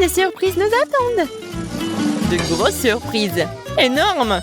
Des surprises nous attendent. De grosses surprises. Énormes.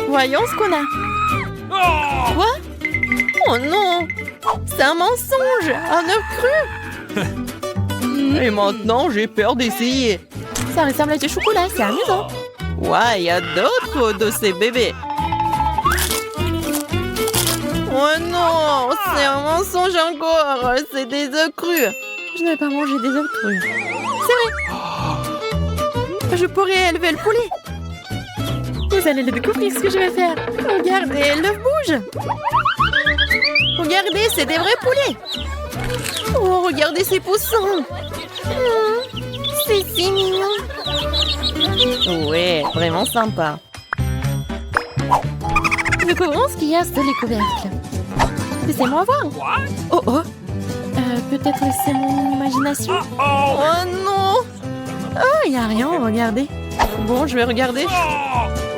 Voyons ce qu'on a. Quoi? Oh non! C'est un mensonge! Un œuf cru! Et maintenant, j'ai peur d'essayer. Ça ressemble à du chocolat, c'est amusant. Ouais, il y a d'autres de ces bébés. Oh non! C'est un mensonge encore! C'est des œufs crus! Je ne vais pas manger des œufs crus. C'est vrai! Je pourrais élever le poulet! Vous allez le découvrir ce que je vais faire. Regardez, l'œuf bouge. Regardez, c'est des vrais poulets. Oh, regardez ces poussins. C'est si mignon. Ouais, vraiment sympa. Découvrons ce qu'il y a sous les couvercles. Laissez-moi voir. Oh oh. Peut-être c'est mon imagination. Oh non. Oh, il n'y a rien, regardez. Bon, je vais regarder.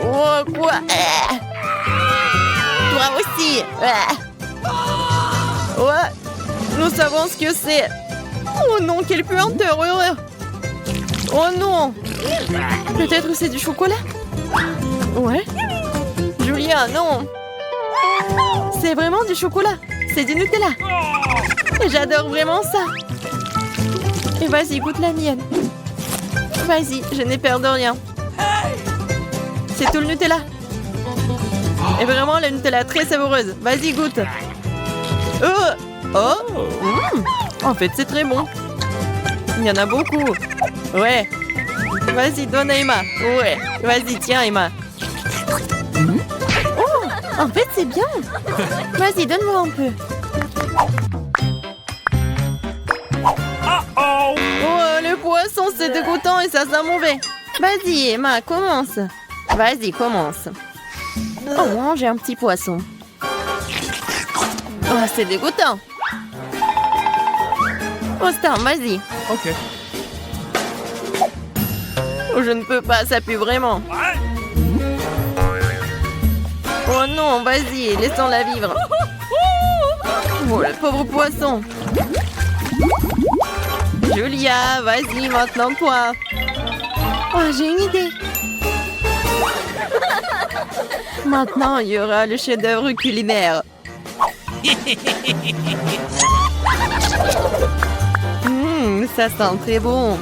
Oh, quoi? Toi aussi. Ouais, nous savons ce que c'est. Oh non, quelle puanteur. Oh non. Peut-être c'est du chocolat? Ouais. Julia, non. C'est vraiment du chocolat. C'est du Nutella. Et j'adore vraiment ça. Et vas-y, goûte la mienne. Vas-y, je n'ai peur de rien. C'est tout le Nutella. Et vraiment, la Nutella très savoureuse. Vas-y, goûte. En fait, c'est très bon. Il y en a beaucoup. Ouais. Vas-y, donne à Emma. Ouais. Vas-y, tiens, Emma. Oh, en fait, c'est bien. Vas-y, donne-moi un peu. Oh, le poisson, c'est dégoûtant et ça sent mauvais. Vas-y, Emma, commence. Vas-y, commence. Oh, j'ai un petit poisson. Oh, c'est dégoûtant. Oh, Star, vas-y. Ok. Oh, je ne peux pas, ça pue vraiment. Oh non, vas-y, laissons-la vivre. Oh, le pauvre poisson. Julia, vas-y, maintenant toi. Oh, j'ai une idée. Maintenant, il y aura le chef-d'œuvre culinaire. Ça sent très bon.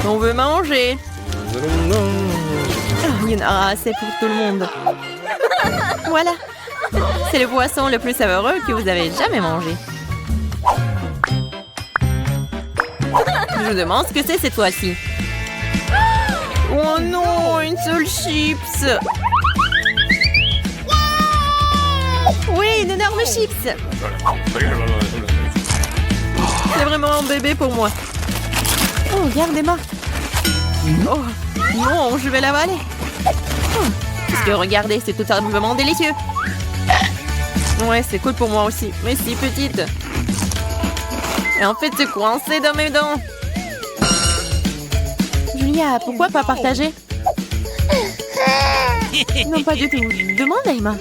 On veut manger. Il y en aura assez pour tout le monde. Voilà. C'est le poisson le plus savoureux que vous avez jamais mangé. Je vous demande ce que c'est cette fois-ci. Oh non, une seule chips. Oui, une énorme chips. C'est vraiment un bébé pour moi. Oh, regarde Emma. Oh, non, je vais l'avaler. Parce que regardez, c'est tout simplement délicieux. Ouais, c'est cool pour moi aussi, mais si petite. Et en fait, c'est coincé dans mes dents. Julia, pourquoi pas partager? Non, pas du tout. Demande à Emma.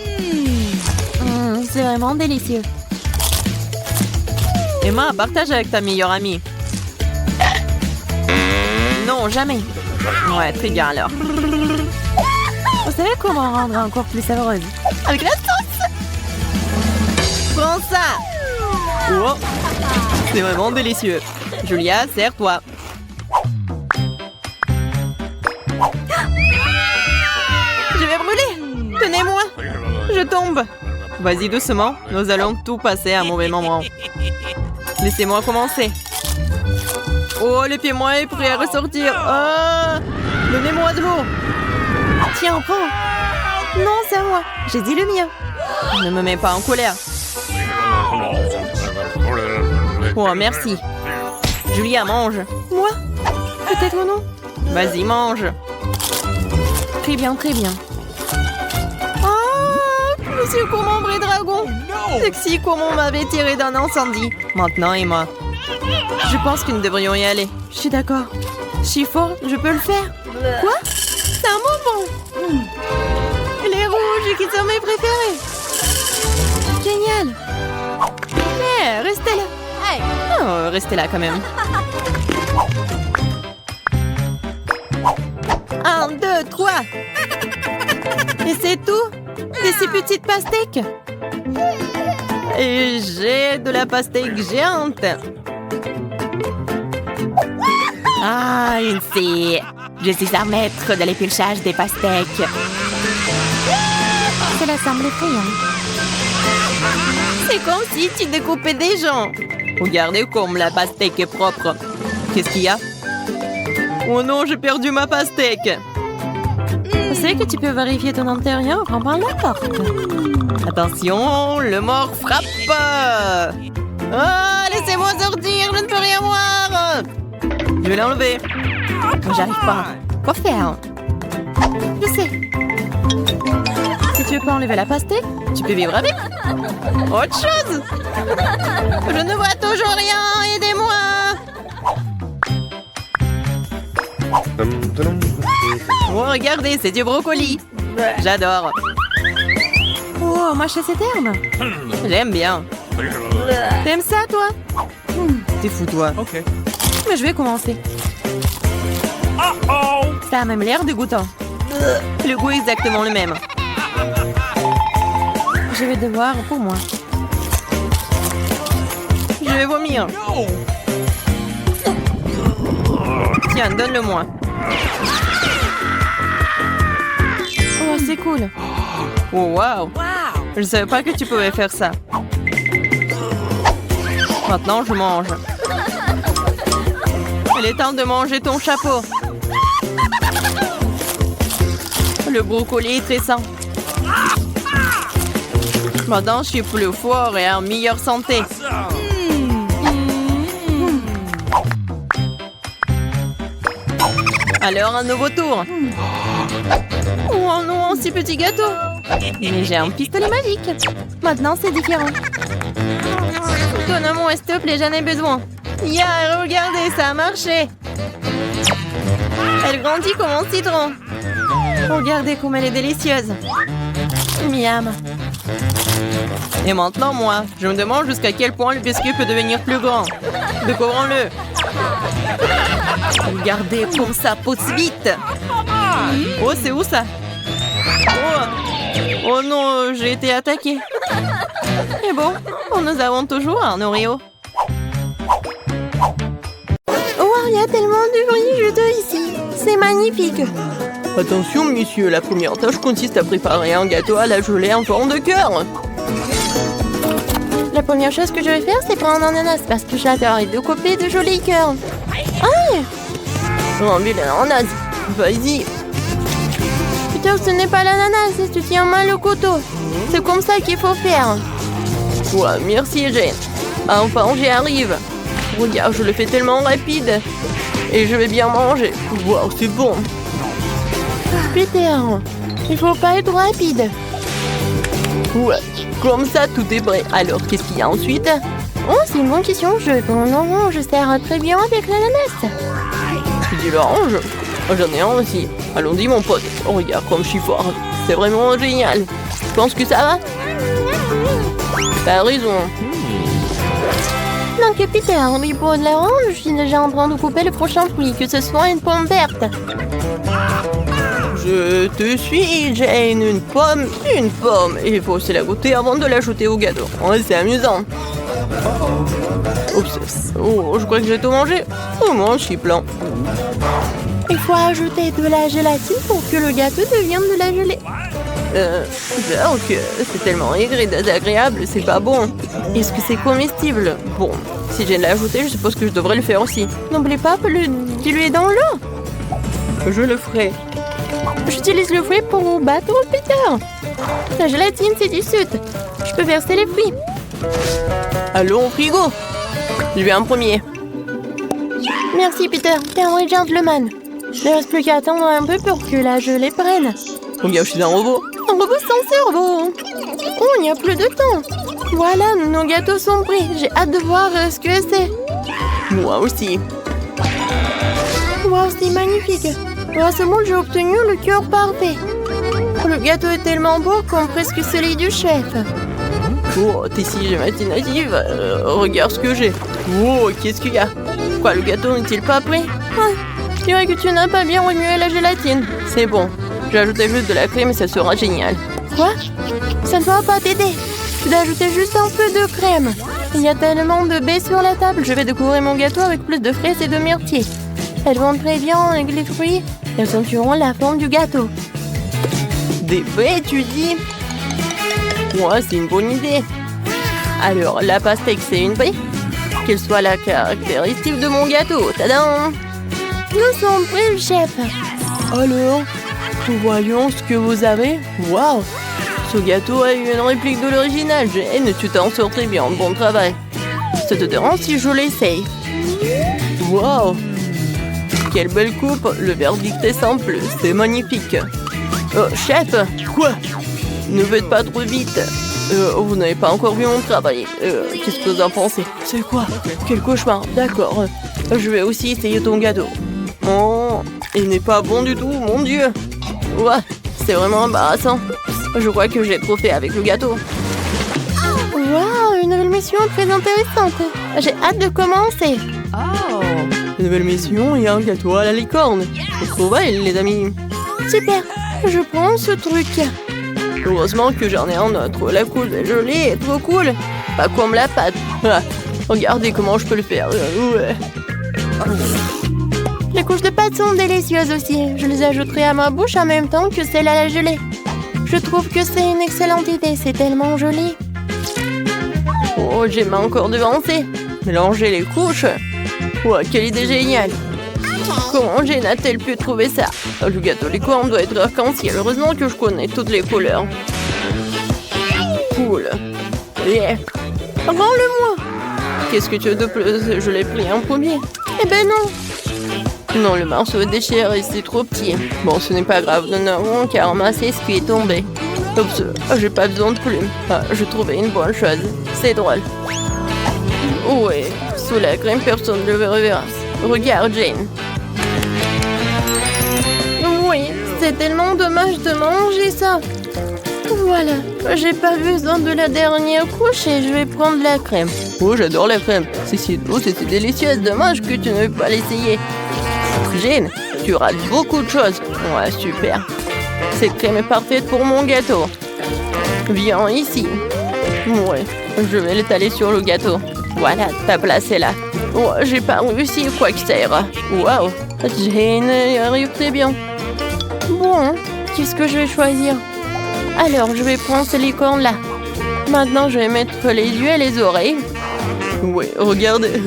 C'est vraiment délicieux. Emma, partage avec ta meilleure amie. Non, jamais. Ouais, très bien alors. Vous savez comment rendre encore plus savoureuse? Avec la sauce. Prends ça. Oh, c'est vraiment délicieux. Julia, sers-toi. Je vais brûler. Tenez-moi. Je tombe. Vas-y doucement, nous allons tout passer à un mauvais moment. Laissez-moi commencer. Oh, le pied-moi est prêt à ressortir. Oh, donnez-moi de l'eau. Tiens, prends. Non, c'est à moi. J'ai dit le mien. Ne me mets pas en colère. Oh, merci. Julia, mange. Moi? Peut-être non. Vas-y, mange. Très bien, très bien. Monsieur Colombre et Dragon. Sexy comme on m'avait tiré d'un incendie. Maintenant, Emma. Je pense que nous devrions y aller. Je suis d'accord. Chiffon, je peux le faire. Quoi? C'est un bonbon. Les rouges qui sont mes préférés. Génial. mal. Mais restez là. Oh, restez là quand même. 1, 2, 3. Et c'est tout? Des si petites pastèques? Et j'ai de la pastèque géante. Ah, une scie. Je suis un maître de l'épluchage des pastèques. Cela semble effrayant. C'est comme si tu découpais des gens. Regardez comme la pastèque est propre. Qu'est-ce qu'il y a? Oh non, j'ai perdu ma pastèque. Tu sais que tu peux vérifier ton intérieur en ouvrant la porte. Attention, le mort frappe. Ah, laissez-moi sortir, je ne peux rien voir. Je vais l'enlever. J'arrive pas. Quoi faire? Je sais. Si tu veux pas enlever la pastèque, tu peux vivre avec. Autre chose. Je ne vois toujours rien. Aidez-moi. Oh, regardez, c'est du brocoli. J'adore. Oh, mâcher ces termes. J'aime bien. T'aimes ça, toi? T'es fou, toi. Ok. Mais je vais commencer. Ça a même l'air dégoûtant. Le goût est exactement le même. Je vais devoir pour moi. Je vais vomir. Tiens, donne-le-moi. Oh, c'est cool. Oh, wow. Je savais pas que tu pouvais faire ça. Maintenant, je mange. Il est temps de manger ton chapeau. Le brocoli est très sain. Maintenant, je suis plus fort et en meilleure santé. Alors, un nouveau tour. Oh non, un si petit gâteau. Mais j'ai un pistolet magique. Maintenant, c'est différent. Donne-moi, s'il te plaît, j'en ai besoin. Yeah, regardez, ça a marché. Elle grandit comme un citron. Regardez comme elle est délicieuse. Miam. Et maintenant, moi, je me demande jusqu'à quel point le biscuit peut devenir plus grand. Découvrons-le. Regardez comme ça pousse vite. Oh, c'est où ça? Oh non, j'ai été attaquée. Et bon, nous avons toujours un Oreo. Oh, il y a tellement de bruit juteux ici. C'est magnifique. Attention, monsieur, la première tâche consiste à préparer un gâteau à la gelée en forme de cœur. La première chose que je vais faire, c'est prendre un ananas parce que j'adore et découper de jolis cœurs. Aïe! Remplis l'ananas. Vas-y. Putain, ce n'est pas l'ananas, tu tiens mal le couteau. C'est comme ça qu'il faut faire. Ouais, merci, Jane. Enfin, j'y arrive. Regarde, je le fais tellement rapide. Et je vais bien manger. Wow, c'est bon. Peter, il faut pas être rapide. Ouais, comme ça, tout est prêt. Alors, qu'est-ce qu'il y a ensuite? Oh, c'est une bonne question. Je sers très bien avec l'ananas. Tu dis l'orange? J'en ai un aussi. Allons-y, mon pote. Oh, regarde comme je suis fort. C'est vraiment génial. Tu penses que ça va? T'as raison. Donc, Peter, oui, pour de l'orange, je suis déjà en train de couper le prochain fruit, que ce soit une pomme verte. Je te suis, Jane. Une pomme. Il faut aussi la goûter avant de l'ajouter au gâteau. Ouais, c'est amusant. Oups. Oh, je crois que j'ai tout mangé. Oh, moi, je suis plein. Il faut ajouter de la gélatine pour que le gâteau devienne de la gelée. C'est tellement aigre et désagréable, c'est pas bon. Est-ce que c'est comestible? Bon, si j'ai de l'ajouter, je suppose que je devrais le faire aussi. N'oublie pas de le diluer dans l'eau. Je le ferai. J'utilise le fruit pour battre Peter. La gélatine, c'est du sucre. Je peux verser les fruits. Allons au frigo. Je vais en premier. Merci, Peter. T'es un vrai gentleman. Il ne reste plus qu'à attendre un peu pour que la gelée prenne. Regarde, je suis un robot. Un robot sans cerveau. Oh, il n'y a plus de temps. Voilà, nos gâteaux sont prêts. J'ai hâte de voir ce que c'est. Moi aussi. Wow, c'est magnifique. Grâce au monde, j'ai obtenu le cœur parfait. Le gâteau est tellement beau comme presque celui du chef. Oh, t'es si imaginative. Regarde ce que j'ai. Oh, qu'est-ce qu'il y a? Quoi, le gâteau n'est-il pas prêt? Je dirais que tu n'as pas bien remué la gélatine. C'est bon. J'ai ajouté juste de la crème et ça sera génial. Quoi? Ça ne va pas t'aider. Tu dois ajouter juste un peu de crème. Il y a tellement de baies sur la table. Je vais découvrir mon gâteau avec plus de fraises et de myrtilles. Elles vont très bien avec les fruits et accentueront la forme du gâteau. Des baies, tu dis? Ouais, c'est une bonne idée. Alors, la pastèque, c'est une baie? Quelle soit la caractéristique de mon gâteau. Tadam! Nous sommes prêts, chef. Alors, voyons ce que vous avez. Waouh! Ce gâteau a eu une réplique de l'original. Jane, tu t'en sors très bien. Bon travail. Ça te dérange si je l'essaye? Waouh! Quelle belle coupe. Le verdict est simple. C'est magnifique. Oh, chef! Quoi? Ne faites pas trop vite. Vous n'avez pas encore vu mon travail. Qu'est-ce que vous en pensez? C'est quoi? Quel cauchemar. D'accord. Je vais aussi essayer ton gâteau. Oh, il n'est pas bon du tout, mon Dieu. Ouais, c'est vraiment embarrassant. Je crois que j'ai trop fait avec le gâteau. Waouh, une nouvelle mission très intéressante. J'ai hâte de commencer. Oh, une nouvelle mission et un gâteau à la licorne. C'est trop belle, les amis. Super, je prends ce truc. Heureusement que j'en ai un autre. La couche est jolie et trop cool. Pas comme la pâte. Ah, regardez comment je peux le faire. Ouais. Les couches de pâte sont délicieuses aussi. Je les ajouterai à ma bouche en même temps que celles à la gelée. Je trouve que c'est une excellente idée. C'est tellement joli. Oh, j'ai encore devancé. Mélanger les couches. Ouais, quelle idée géniale. Comment Jane a-t-elle pu trouver ça? Le gâteau licorne doit être arc-en-ciel. Heureusement que je connais toutes les couleurs. Cool. Yeah. Rends-le-moi. Qu'est-ce que tu veux de plus? Je l'ai pris en premier. Eh ben non. Non, le morceau est déchiré, c'est trop petit. Bon, ce n'est pas grave, nous n'avons qu'à ramasser ce qui est tombé. Oups, j'ai pas besoin de plumes. Ah, j'ai trouvé une bonne chose. C'est drôle. Ouais, sous la crème, personne ne le verra. Regarde, Jane. Oui, c'est tellement dommage de manger ça. Voilà, j'ai pas besoin de la dernière couche et je vais prendre la crème. Oh, j'adore la crème. C'est si douce et c'est délicieux. Dommage que tu ne veux pas l'essayer. Jane, tu rates beaucoup de choses. Ouais, super. Cette crème est parfaite pour mon gâteau. Viens ici. Ouais, je vais l'étaler sur le gâteau. Voilà, ta place est là. Oh, j'ai pas réussi, quoi que ça ira. Waouh, Jane y arrive très bien. Bon, qu'est-ce que je vais choisir? Alors, je vais prendre ces licornes-là. Maintenant, je vais mettre les yeux et les oreilles. Ouais, regardez.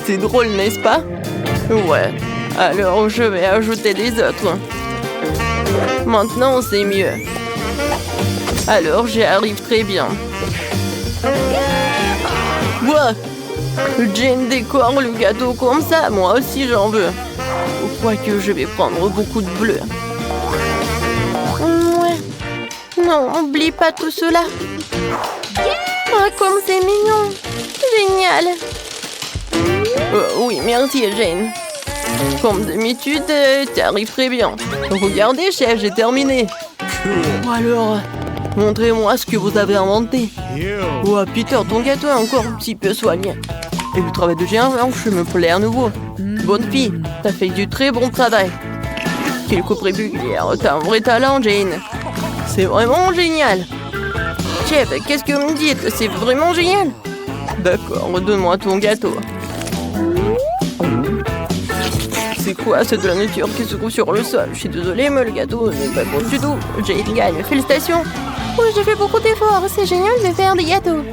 C'est drôle, n'est-ce pas? Ouais. Alors, je vais ajouter les autres. Maintenant, c'est mieux. Alors, j'y arrive très bien. Quoi? Jane décore le gâteau comme ça. Moi aussi, j'en veux. Je crois que je vais prendre beaucoup de bleu. Ouais. Non, oublie pas tout cela. Ah, comme c'est mignon. Génial. Oui, merci, Jane. Comme d'habitude, t'arrives très bien. Regardez, chef, j'ai terminé. Alors, montrez-moi ce que vous avez inventé. Oh, Peter, ton gâteau est encore un petit peu soigné. Et le travail de Jane Blanche me plaît à nouveau. Bonne fille, t'as fait du très bon travail. Quelle coupe régulière, t'as un vrai talent, Jane. C'est vraiment génial. Chef, qu'est-ce que vous me dites? C'est vraiment génial. D'accord, donne-moi ton gâteau. C'est quoi cette de la nature qui se trouve sur le sol? Je suis désolée, mais le gâteau n'est pas bon du tout. Jane gagne, félicitations. Oui, j'ai fait beaucoup d'efforts. C'est génial de faire des gâteaux.